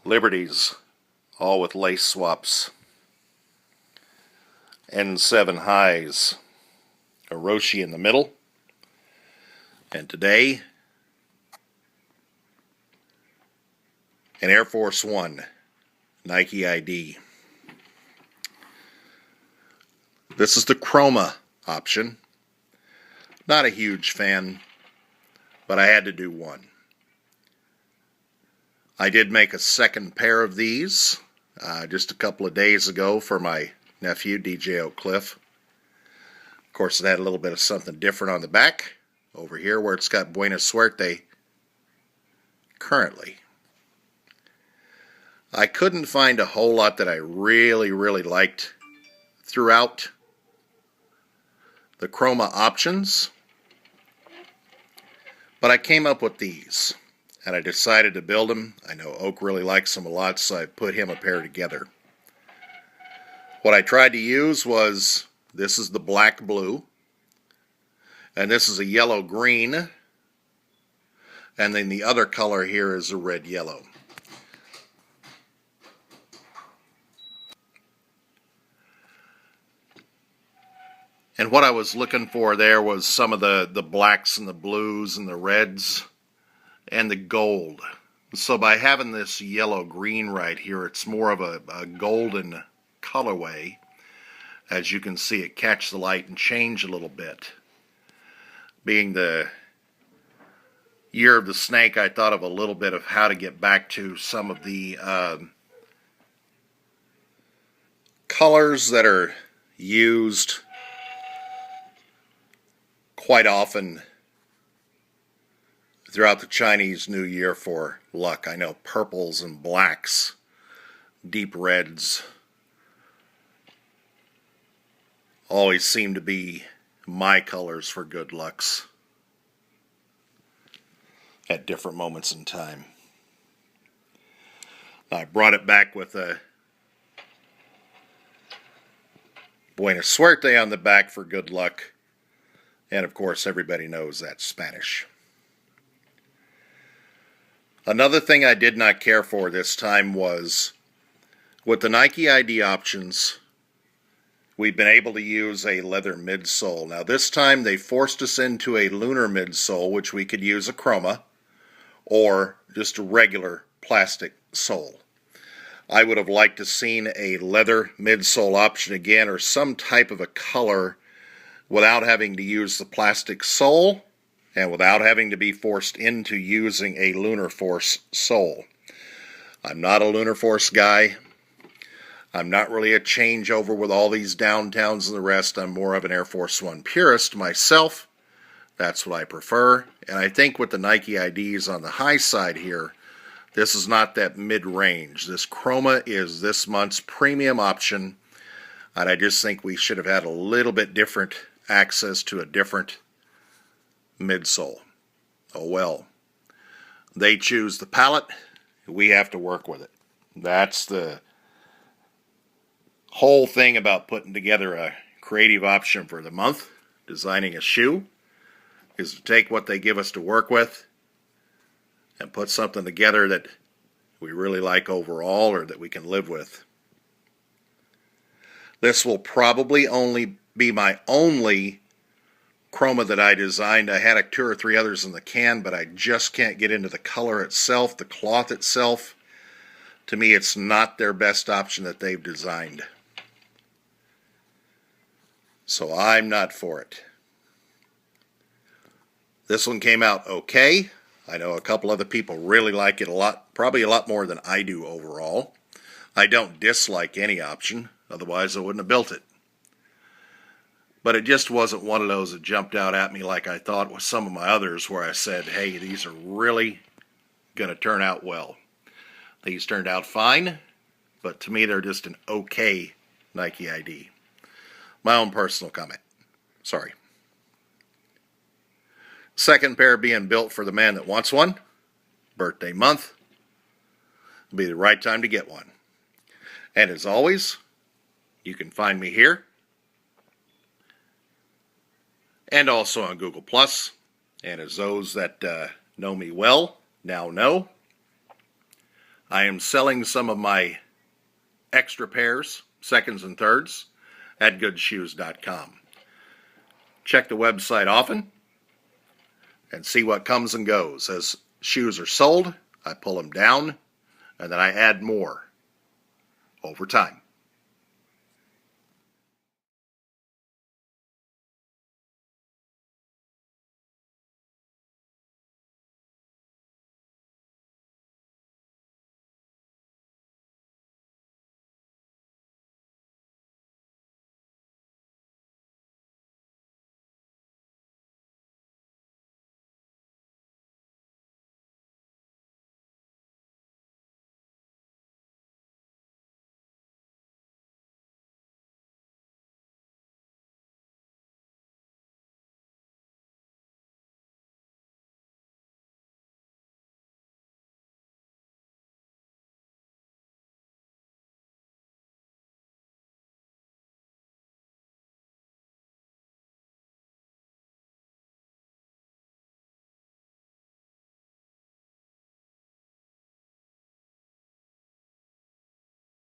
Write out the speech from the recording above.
Liberties, all with lace swaps. N7 highs, a Roshi in the middle. And today, an Air Force One Nike ID. This is the Chroma option. Not a huge fan, but I had to do one. I did make a second pair of these just a couple of days ago for my nephew, DJ Oak Cliff. Of course, it had a little bit of something different on the back over here where it's got Buena Suerte currently. I couldn't find a whole lot that I really liked throughout the Chroma options, but I came up with these and I decided to build them. I know Oak really likes them a lot, so I put him a pair together. What I tried to use was, this is the black blue, and this is a yellow green, and then the other color here is a red yellow. And what I was looking for there was some of the blacks and the blues and the reds and the gold. So by having this yellow-green right here, it's more of a golden colorway. As you can see, it catch the light and change a little bit. Being the year of the snake, I thought of a little bit of how to get back to some of the colors that are used quite often throughout the Chinese New Year for luck. I know purples and blacks, deep reds, always seem to be my colors for good lucks at different moments in time. I brought it back with a Buena Suerte on the back for good luck. And of course, everybody knows that's Spanish. Another thing I did not care for this time was, with the Nike ID options, we've been able to use a leather midsole. Now this time they forced us into a lunar midsole, which we could use a Chroma, or just a regular plastic sole. I would have liked to seen a leather midsole option again, or some type of a color without having to use the plastic sole and without having to be forced into using a Lunar Force sole. I'm not a Lunar Force guy. I'm not really a changeover with all these downtowns and the rest. I'm more of an Air Force One purist myself. That's what I prefer. And I think with the Nike IDs on the high side here, this is not that mid-range. This Chroma is this month's premium option, and I just think we should have had a little bit different access to a different midsole. Oh well. They choose the palette. We have to work with it. That's the whole thing about putting together a creative option for the month, designing a shoe, is to take what they give us to work with and put something together that we really like overall, or that we can live with. This will probably only be my only Chroma that I designed. I had 2 or 3 others in the can, but I just can't get into the color itself, the cloth itself. To me, it's not their best option that they've designed. So I'm not for it. This one came out okay. I know a couple other people really like it a lot, probably a lot more than I do overall. I don't dislike any option, otherwise I wouldn't have built it. But it just wasn't one of those that jumped out at me like I thought with some of my others, where I said, hey, these are really going to turn out well. These turned out fine, but to me they're just an okay Nike ID. My own personal comment. Sorry. Second pair being built for the man that wants one. Birthday month. It'll be the right time to get one. And as always, you can find me here and also on Google+. And as those that know me well now know, I am selling some of my extra pairs, seconds and thirds, at goodshoes.com. Check the website often and see what comes and goes. As shoes are sold, I pull them down and then I add more over time.